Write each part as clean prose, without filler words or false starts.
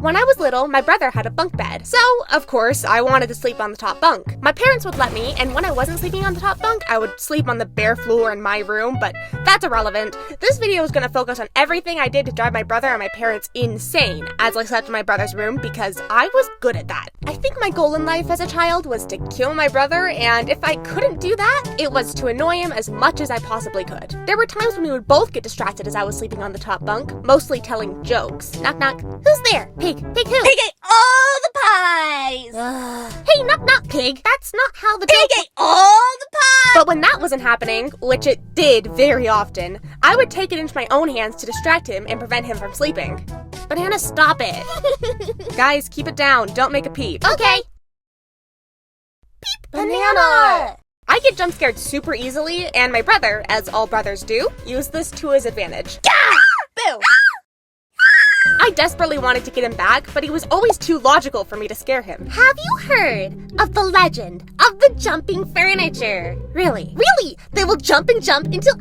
When I was little, my brother had a bunk bed, so, of course, I wanted to sleep on the top bunk. My parents would let me, and when I wasn't sleeping on the top bunk, I would sleep on the bare floor in my room, but that's irrelevant. This video is gonna focus on everything I did to drive my brother and my parents insane as I slept in my brother's room because I was good at that. I think my goal in life as a child was to kill my brother, and if I couldn't do that, it was to annoy him as much as I possibly could. There were times when we would both get distracted as I was sleeping on the top bunk, mostly telling jokes. Knock knock. Who's there? Pig. Pig who? Pig ate all the pies! Hey, knock knock, pig. That's not how the Pig ate all the pies! But when that wasn't happening, which it did very often, I would take it into my own hands to distract him and prevent him from sleeping. Banana, stop it. Guys, keep it down. Don't make a peep. Okay. Peep. Banana! I get jump scared super easily, and my brother, as all brothers do, used this to his advantage. Gah! Boo! I desperately wanted to get him back, but he was always too logical for me to scare him. Have you heard of the legend of the jumping furniture? Really? Really? They will jump and jump until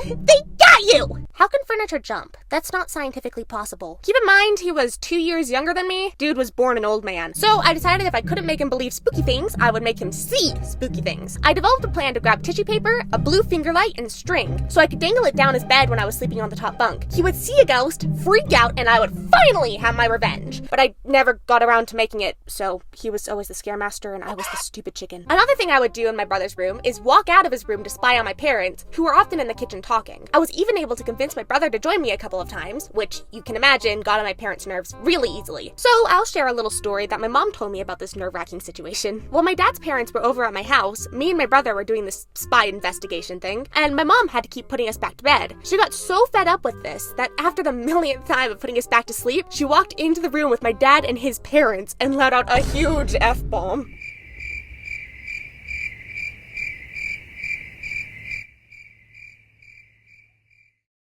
they got you! How can furniture jump? That's not scientifically possible. Keep in mind, he was 2 years younger than me. Dude was born an old man. So I decided if I couldn't make him believe spooky things, I would make him see spooky things. I developed a plan to grab tissue paper, a blue finger light, and string, so I could dangle it down his bed when I was sleeping on the top bunk. He would see a ghost, freak out, and I would finally have my revenge. But I never got around to making it, so he was always the scare master and I was the stupid chicken. Another thing I would do in my brother's room is walk out of his room to spy on my parents, who were often in the kitchen talking. I was even able to convince my brother to join me a couple of times, which you can imagine got on my parents' nerves really easily. So I'll share a little story that my mom told me about this nerve-wracking situation. While my dad's parents were over at my house, me and my brother were doing this spy investigation thing, and my mom had to keep putting us back to bed. She got so fed up with this that after the millionth time of putting us back to sleep, she walked into the room with my dad and his parents and let out a huge F-bomb.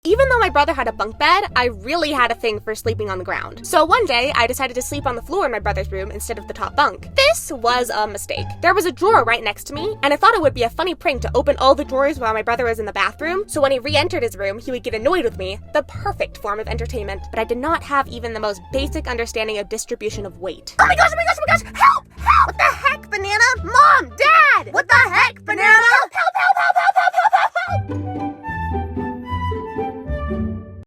Even though my brother had a bunk bed, I really had a thing for sleeping on the ground. So one day, I decided to sleep on the floor in my brother's room instead of the top bunk. This was a mistake. There was a drawer right next to me, and I thought it would be a funny prank to open all the drawers while my brother was in the bathroom, so when he re-entered his room, he would get annoyed with me, the perfect form of entertainment. But I did not have even the most basic understanding of distribution of weight. Oh my gosh, oh my gosh, oh my gosh! Help! Help! What the heck, Banana? Mom! Dad! What the heck, Banana? Help, help, help, help,